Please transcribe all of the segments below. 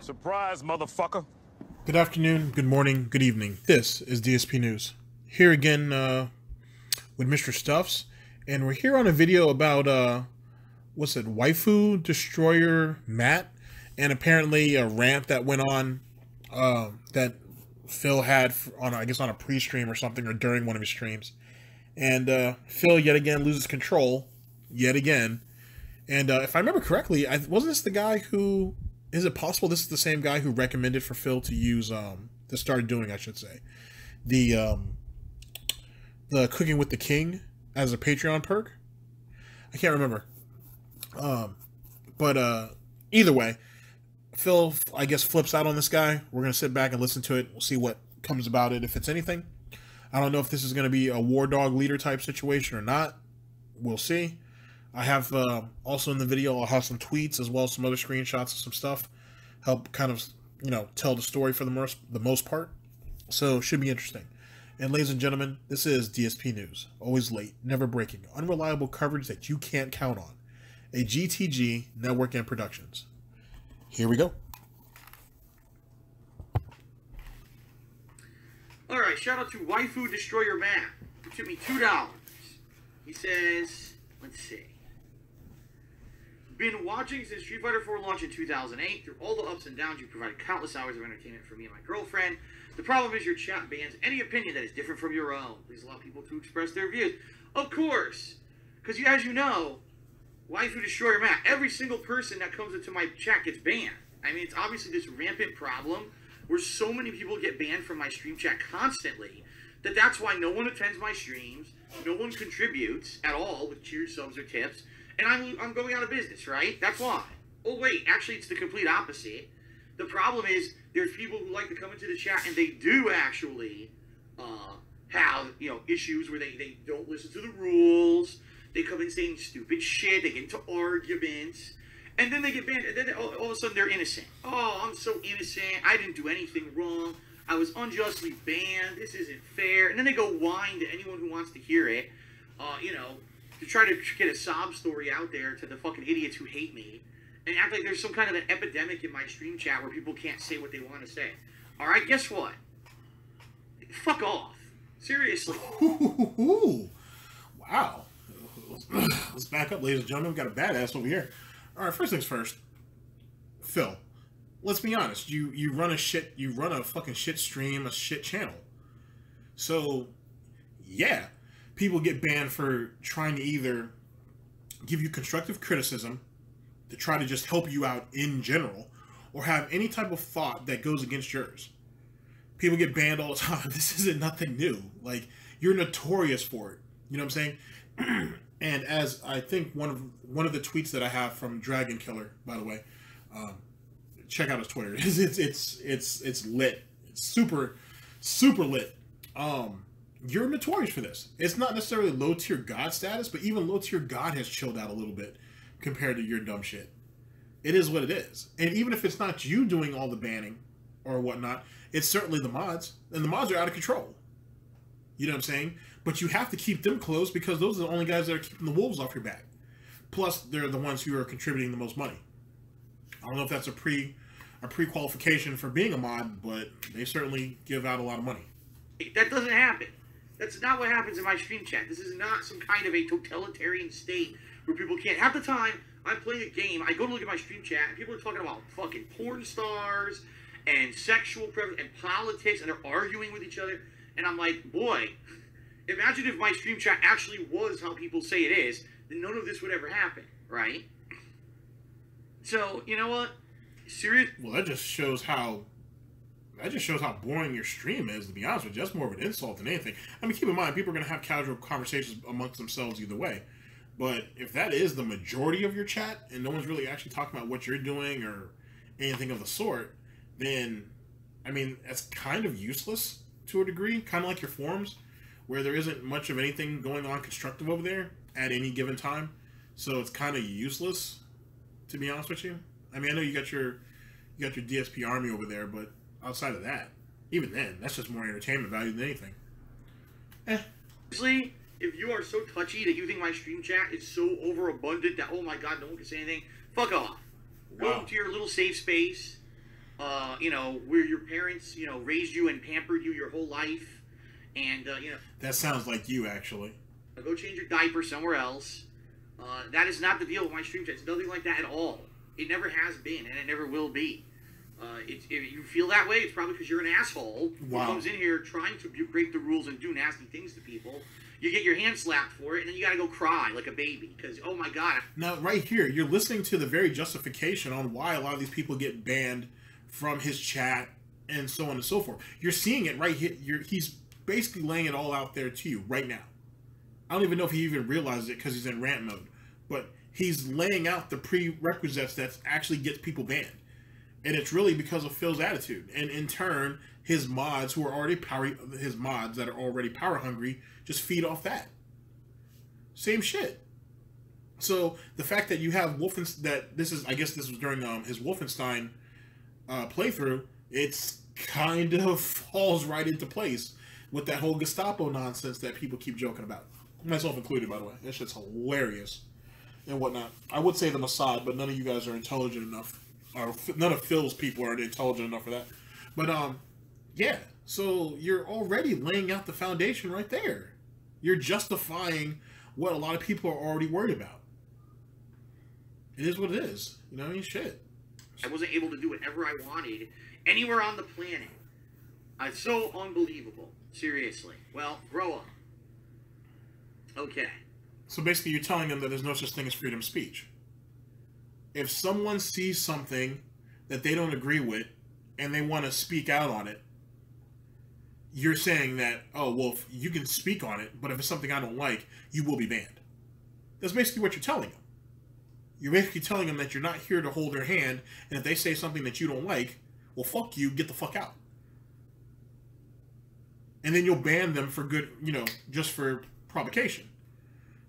Surprise, motherfucker. Good afternoon, good morning, good evening. This is DSP News. Here again with Mr. Stuffs, and we're here on a video about, what's it, Waifudestroyermatt, and apparently a rant that went on that Phil had on, I guess, on a pre-stream or something, or during one of his streams. And Phil, yet again, loses control, yet again. And if I remember correctly, wasn't this the guy who... Is it possible this is the same guy who recommended for Phil to use, to start doing, I should say, the Cooking with the King as a Patreon perk? I can't remember. But either way, Phil, I guess, flips out on this guy. We're going to sit back and listen to it. We'll see what comes about it, if it's anything. I don't know if this is going to be a war dog leader type situation or not. We'll see. I have also in the video, I'll have some tweets as well as some other screenshots of some stuff. Help kind of, you know, tell the story for the most part. So, should be interesting. And ladies and gentlemen, this is DSP News. Always late, never breaking, unreliable coverage that you can't count on. A GTG Network and Productions. Here we go. Alright, shout out to Waifudestroyermatt, who took me $2. He says, let's see. Been watching since Street Fighter 4 launched in 2008. Through all the ups and downs, you provided countless hours of entertainment for me and my girlfriend. The problem is your chat bans any opinion that is different from your own. Please allow people to express their views. Of course, because as you know, Waifudestroyermatt, every single person that comes into my chat gets banned. I mean, it's obviously this rampant problem where so many people get banned from my stream chat constantly that's why no one attends my streams, no one contributes at all with cheers, subs, or tips. And I'm going out of business, right? That's why. Oh, wait. Actually, it's the complete opposite. The problem is there's people who like to come into the chat and they do actually have, you know, issues where they don't listen to the rules. They come in saying stupid shit. They get into arguments. And then they get banned. And then all of a sudden they're innocent. Oh, I'm so innocent. I didn't do anything wrong. I was unjustly banned. This isn't fair. And then they go whine to anyone who wants to hear it. You know, to try to get a sob story out there to the fucking idiots who hate me, and act like there's some kind of an epidemic in my stream chat where people can't say what they want to say. Alright, guess what? Fuck off. Seriously. Ooh. Wow. Let's back up, ladies and gentlemen. We got a badass over here. Alright, first things first. Phil, let's be honest. You run a fucking shit stream, a shit channel. So, yeah. People get banned for trying to either give you constructive criticism to try to just help you out in general, or have any type of thought that goes against yours. People get banned all the time. This isn't nothing new. Like, you're notorious for it. You know what I'm saying? And as I think one of the tweets that I have from Dragon Killer, by the way, check out his Twitter. It's lit. It's super lit. You're notorious for this. It's not necessarily low-tier God status, but even low-tier God has chilled out a little bit compared to your dumb shit. It is what it is. And even if it's not you doing all the banning or whatnot, it's certainly the mods. And the mods are out of control. You know what I'm saying? But you have to keep them close because those are the only guys that are keeping the wolves off your back. Plus, they're the ones who are contributing the most money. I don't know if that's a pre-qualification for being a mod, but they certainly give out a lot of money. That doesn't happen. That's not what happens in my stream chat. This is not some kind of a totalitarian state where people can't. Half the time, I'm playing a game, I go to look at my stream chat, and people are talking about fucking porn stars, and sexual preference, and politics, and they're arguing with each other. And I'm like, boy, imagine if my stream chat actually was how people say it is, then none of this would ever happen, right? So, you know what? Well, that just shows how boring your stream is, to be honest with you. That's more of an insult than anything. I mean, keep in mind, people are going to have casual conversations amongst themselves either way. But if that is the majority of your chat, and no one's really actually talking about what you're doing or anything of the sort, then, I mean, that's kind of useless to a degree. Kind of like your forums, where there isn't much of anything going on constructive over there at any given time. So it's kind of useless, to be honest with you. I mean, I know you got your DSP army over there, but outside of that, even then, that's just more entertainment value than anything. Honestly, if you are so touchy that you think my stream chat is so overabundant that, oh my god, no one can say anything, fuck off. Go to your little safe space You know, where your parents, you know, raised you and pampered you your whole life, and you know. That sounds like you, actually. Go change your diaper somewhere else. That is not the deal with my stream chat. It's nothing like that at all. It never has been, and it never will be. If you feel that way, it's probably because you're an asshole who comes in here trying to break the rules and do nasty things to people. You get your hand slapped for it, and then you gotta go cry like a baby because, oh my god. Now, right here, you're listening to the very justification on why a lot of these people get banned from his chat and so on and so forth. You're seeing it right here. He's basically laying it all out there to you right now. I don't even know if he even realizes it because he's in rant mode, but he's laying out the prerequisites that actually gets people banned. And it's really because of Phil's attitude. And in turn, his mods who are already that are already power hungry just feed off that. Same shit. So the fact that you have I guess this was during his Wolfenstein playthrough, it's kind of falls right into place with that whole Gestapo nonsense that people keep joking about. Myself included, by the way. That shit's hilarious and whatnot. I would say the Mossad, but none of you guys are intelligent enough. Or none of Phil's people are intelligent enough for that. But, yeah. So you're already laying out the foundation right there. You're justifying what a lot of people are already worried about. It is what it is. You know, I mean, shit. I wasn't able to do whatever I wanted anywhere on the planet. It's so unbelievable. Seriously. Well, grow up. Okay. So basically you're telling them that there's no such thing as freedom of speech. If someone sees something that they don't agree with and they want to speak out on it, you're saying that, oh, well, you can speak on it, but if it's something I don't like, you will be banned. That's basically what you're telling them. You're basically telling them that you're not here to hold their hand, and if they say something that you don't like, well, fuck you, get the fuck out. And then you'll ban them for good, you know, just for provocation.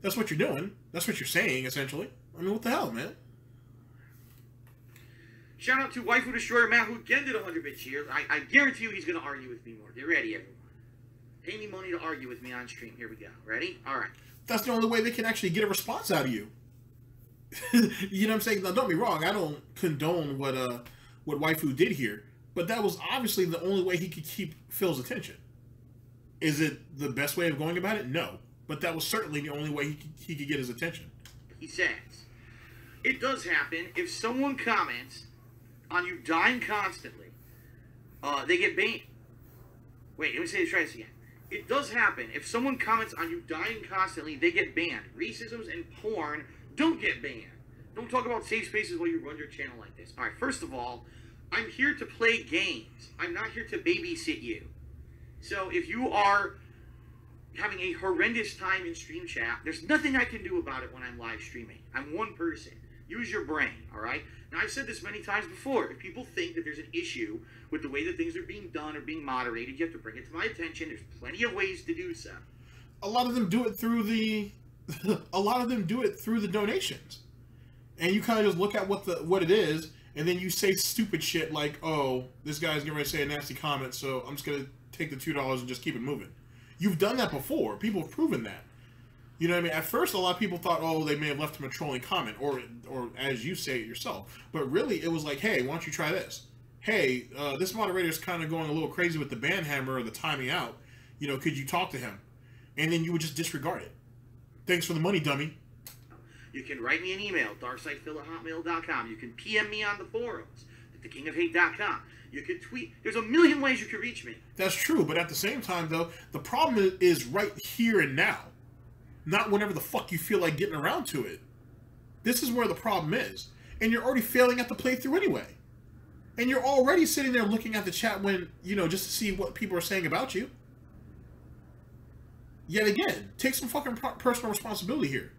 That's what you're doing. That's what you're saying, essentially. I mean, what the hell, man? Shout out to Waifudestroyermatt, who again did 100 bits here. I guarantee you he's going to argue with me more. Get ready, everyone. Pay me money to argue with me on stream. Here we go. Ready? All right. That's the only way they can actually get a response out of you. You know what I'm saying? Now, don't be wrong. I don't condone what Waifu did here. But that was obviously the only way he could keep Phil's attention. Is it the best way of going about it? No. But that was certainly the only way he could get his attention. He says, it does happen if someone comments on you dying constantly, they get banned. Wait, let me try this again. It does happen if someone comments on you dying constantly, they get banned. Racisms and porn don't get banned. Don't talk about safe spaces while you run your channel like this. All right, first of all, I'm here to play games. I'm not here to babysit you. So if you are having a horrendous time in stream chat, there's nothing I can do about it when I'm live streaming. I'm one person. Use your brain, all right? Now, I've said this many times before. If people think that there's an issue with the way that things are being done or being moderated, you have to bring it to my attention. There's plenty of ways to do so. A lot of them do it through the donations. And you kind of just look at what it is, and then you say stupid shit like, oh, this guy's getting ready to say a nasty comment, so I'm just going to take the $2 and just keep it moving. You've done that before. People have proven that. You know what I mean? At first, a lot of people thought, oh, they may have left him a trolling comment, or as you say it yourself. But really, it was like, hey, why don't you try this? Hey, this moderator's kind of going a little crazy with the ban hammer or the timing out. You know, could you talk to him? And then you would just disregard it. Thanks for the money, dummy. You can write me an email, darksidefil@hotmail.com. You can PM me on the forums, at thekingofhate.com. You can tweet. There's a million ways you can reach me. That's true, but at the same time, though, the problem is right here and now. Not whenever the fuck you feel like getting around to it. This is where the problem is. And you're already failing at the playthrough anyway. And you're already sitting there looking at the chat when, you know, just to see what people are saying about you. Yet again, take some fucking personal responsibility here.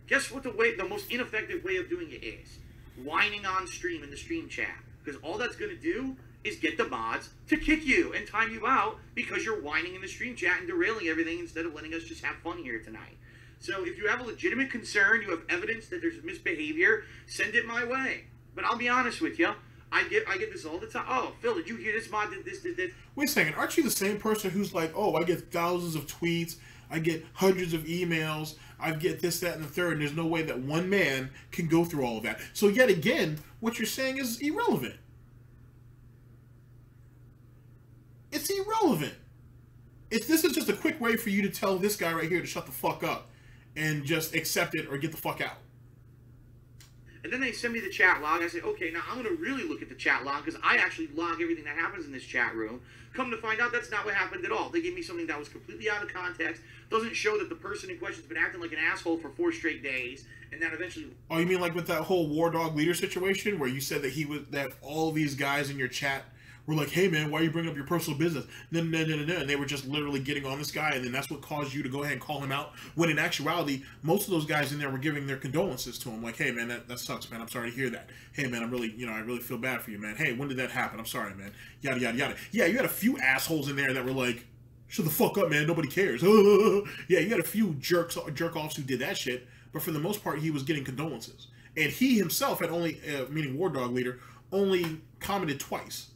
Guess what the most ineffective way of doing it is? Whining on stream in the stream chat. Because all that's going to do is get the mods to kick you and time you out because you're whining in the stream chat and derailing everything instead of letting us just have fun here tonight. So if you have a legitimate concern, you have evidence that there's misbehavior, send it my way. But I'll be honest with you, I get this all the time. Oh, Phil, did you hear this mod did this, did this? Wait a second, aren't you the same person who's like, oh, I get thousands of tweets I get hundreds of emails. I get this, that, and the third. And there's no way that one man can go through all of that. So yet again, what you're saying is irrelevant. It's irrelevant. This is just a quick way for you to tell this guy right here to shut the fuck up and just accept it or get the fuck out. And then they send me the chat log. I say, okay, now I'm going to really look at the chat log because I actually log everything that happens in this chat room. Come to find out, that's not what happened at all. They gave me something that was completely out of context. Doesn't show that the person in question has been acting like an asshole for 4 straight days. And then eventually... Oh, you mean like with that whole War Dog leader situation where you said that all these guys in your chat were like, hey man, why are you bringing up your personal business? And they were just literally getting on this guy, and then that's what caused you to go ahead and call him out. When in actuality, most of those guys in there were giving their condolences to him. Like, hey man, that sucks, man. I'm sorry to hear that. Hey man, I really feel bad for you, man. Hey, when did that happen? I'm sorry, man. Yada, yada, yada. Yeah, you had a few assholes in there that were like, shut the fuck up, man. Nobody cares. Yeah, you had a few jerk-offs who did that shit, but for the most part, he was getting condolences. And he himself had only, meaning War Dog leader, only commented twice.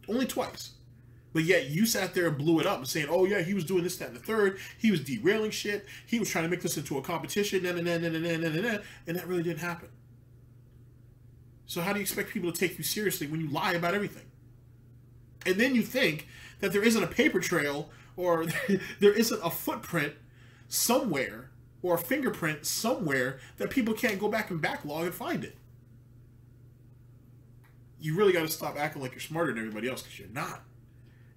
Only twice. But yet you sat there and blew it up and saying, oh yeah, he was doing this, that, and the third. He was derailing shit. He was trying to make this into a competition. And that really didn't happen. So how do you expect people to take you seriously when you lie about everything? And then you think that there isn't a paper trail or there isn't a footprint somewhere or a fingerprint somewhere that people can't go back and backlog and find it. You really got to stop acting like you're smarter than everybody else, because you're not.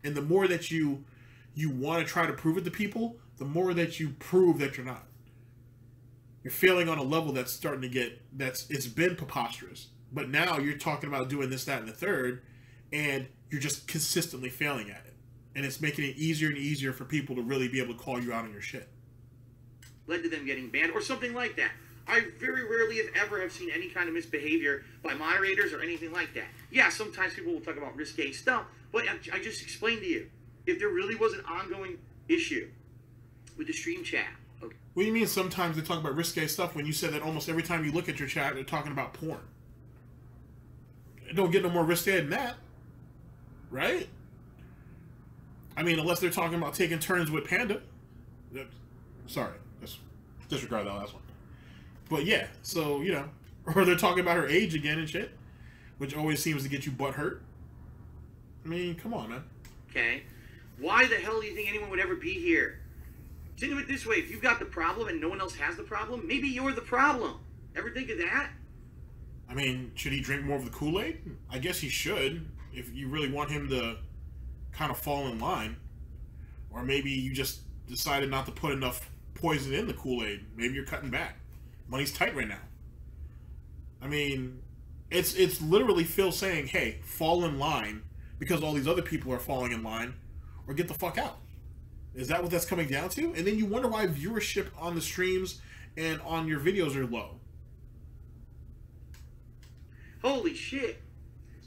And the more that you want to try to prove it to people, the more that you prove that you're not. You're failing on a level that's starting to get, it's been preposterous. But now you're talking about doing this, that, and the third, and you're just consistently failing at it. And it's making it easier and easier for people to really be able to call you out on your shit. Led to them getting banned or something like that. I very rarely, if ever, have seen any kind of misbehavior by moderators or anything like that. Yeah, sometimes people will talk about risque stuff, but I just explained to you, if there really was an ongoing issue with the stream chat. Okay. What do you mean sometimes they talk about risque stuff when you said that almost every time you look at your chat, they're talking about porn? It don't get no more risque than that, right? I mean, unless they're talking about taking turns with Panda. Sorry, let's disregard that last one. But yeah, so, you know, or they're talking about her age again and shit, which always seems to get you butt hurt. I mean, come on, man. Okay. Why the hell do you think anyone would ever be here? Think of it this way. If you've got the problem and no one else has the problem, maybe you're the problem. Ever think of that? I mean, should he drink more of the Kool-Aid? I guess he should, if you really want him to kind of fall in line. Or maybe you just decided not to put enough poison in the Kool-Aid. Maybe you're cutting back. Money's tight right now. I mean, it's literally Phil saying, hey, fall in line because all these other people are falling in line, or get the fuck out. Is that what that's coming down to? And then you wonder why viewership on the streams and on your videos are low. Holy shit.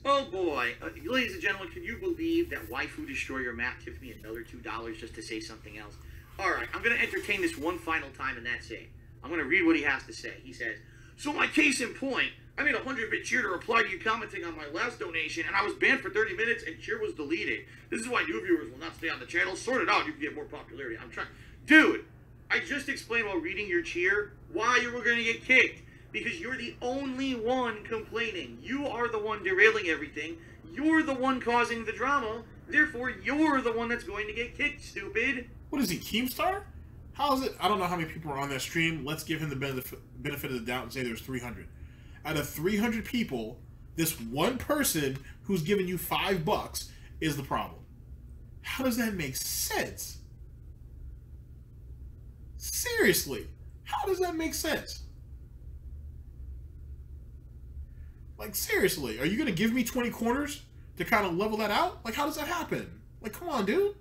Oh boy. Ladies and gentlemen, can you believe that Waifudestroyermatt tipped me another $2 just to say something else? Alright, I'm going to entertain this one final time and that's it. I'm going to read what he has to say. He says, so my case in point, I made a 100-bit cheer to reply to you commenting on my last donation, and I was banned for 30 minutes, and cheer was deleted. This is why new viewers will not stay on the channel. Sort it out, you can get more popularity. I'm trying. Dude, I just explained while reading your cheer why you were going to get kicked. Because you're the only one complaining. You are the one derailing everything. You're the one causing the drama. Therefore, you're the one that's going to get kicked, stupid. What is he, Keemstar? How is it? I don't know how many people are on that stream. Let's give him the benefit of the doubt and say there's 300. Out of 300 people, this one person who's giving you $5 is the problem. How does that make sense? Seriously, how does that make sense? Like, seriously, are you going to give me 20 corners to kind of level that out? Like, how does that happen? Like, come on, dude.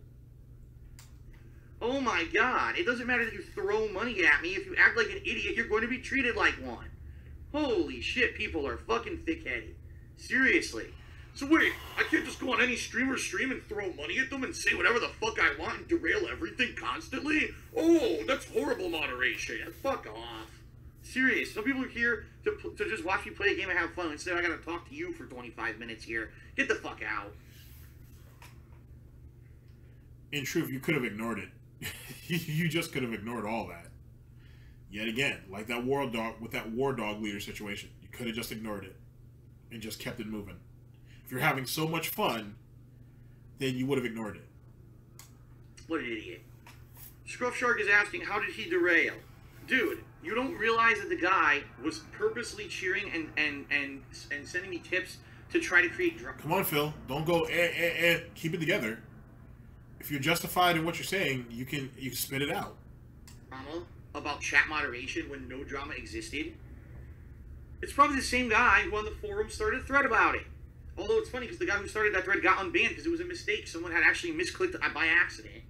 Oh my god, it doesn't matter that you throw money at me. If you act like an idiot, you're going to be treated like one. Holy shit, people are fucking thick-headed. Seriously. So wait, I can't just go on any streamer's stream and throw money at them and say whatever the fuck I want and derail everything constantly? Oh, that's horrible moderation. Fuck off. Serious. Some people are here to just watch me play a game and have fun. Instead, I gotta talk to you for 25 minutes here. Get the fuck out. In truth, you could have ignored it. You just could have ignored all that. Yet again, like that war dog with that war dog leader situation, you could have just ignored it and just kept it moving. If you're having so much fun, then you would have ignored it. What an idiot. Scruff Shark is asking, how did he derail? Dude, you don't realize that the guy was purposely cheering and sending me tips to try to create drama. Come on, Phil. Don't go keep it together. If you're justified in what you're saying, you can spit it out. Drama about chat moderation when no drama existed. It's probably the same guy who on the forum started a thread about it. Although it's funny because the guy who started that thread got unbanned because it was a mistake. Someone had actually misclicked by accident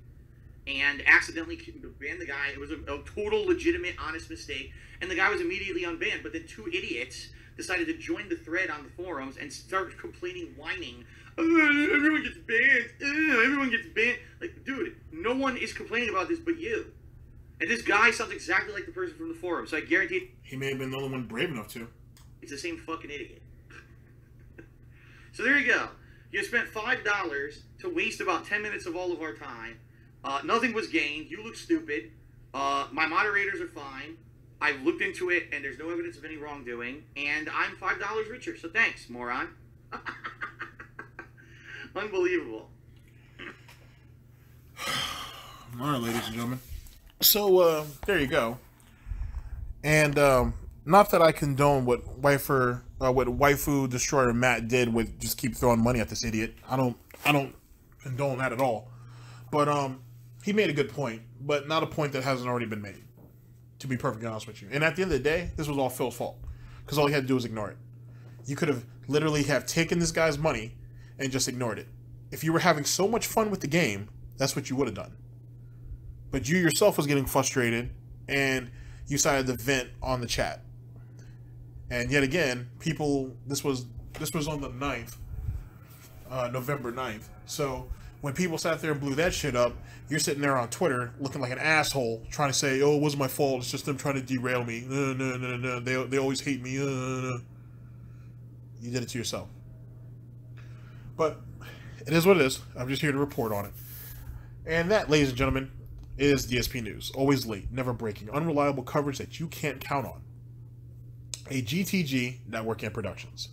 and accidentally banned the guy. It was a total legitimate, honest mistake. And the guy was immediately unbanned. But then two idiots decided to join the thread on the forums and start complaining, whining. Everyone gets banned. Everyone gets banned. Like, dude, no one is complaining about this but you. And this guy sounds exactly like the person from the forum. So I guarantee he may have been the only one brave enough to. It's the same fucking idiot. So there you go. You spent $5 to waste about 10 minutes of all of our time. Nothing was gained. You look stupid. My moderators are fine. I've looked into it, and there's no evidence of any wrongdoing. And I'm $5 richer, so thanks, moron. Unbelievable. All right, ladies and gentlemen. So, there you go. And, not that I condone what Waifudestroyermatt did with just keep throwing money at this idiot. I don't condone that at all. But, he made a good point, but not a point that hasn't already been made, to be perfectly honest with you. And at the end of the day, this was all Phil's fault, because all he had to do was ignore it. You could have literally have taken this guy's money and just ignored it. If you were having so much fun with the game, that's what you would have done. But you yourself was getting frustrated, and you decided to vent on the chat. And yet again, people, this was on the 9th, November 9th. So when people sat there and blew that shit up, you're sitting there on Twitter looking like an asshole, trying to say, "Oh, it wasn't my fault. It's just them trying to derail me. No. They always hate me. You did it to yourself." But it is what it is. I'm just here to report on it. And that, ladies and gentlemen, is DSP News. Always late, never breaking, unreliable coverage that you can't count on. A GTG network and productions.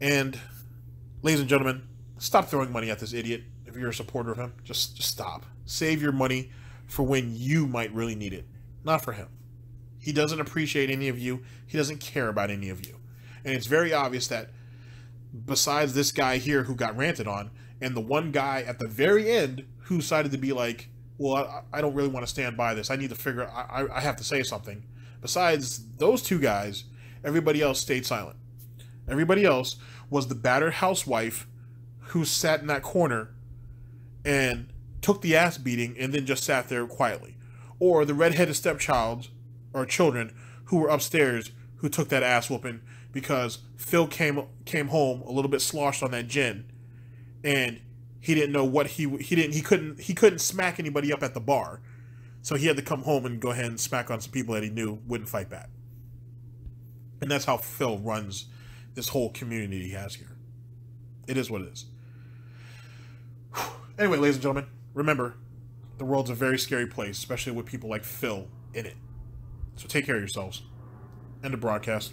And, ladies and gentlemen, stop throwing money at this idiot. If you're a supporter of him, just stop. Save your money for when you might really need it. Not for him. He doesn't appreciate any of you. He doesn't care about any of you. And it's very obvious that besides this guy here who got ranted on, and the one guy at the very end who decided to be like, well, I don't really want to stand by this. I need to figure I have to say something. Besides those two guys, everybody else stayed silent. Everybody else was the battered housewife who sat in that corner and took the ass beating and then just sat there quietly. Or the redheaded stepchild or children who were upstairs who took that ass whooping because Phil came home a little bit sloshed on that gin and he didn't know what he couldn't smack anybody up at the bar. So he had to come home and go ahead and smack on some people that he knew wouldn't fight back. And that's how Phil runs this whole community he has here. It is what it is. Anyway, ladies and gentlemen, remember, the world's a very scary place, especially with people like Phil in it. So take care of yourselves. End of broadcast.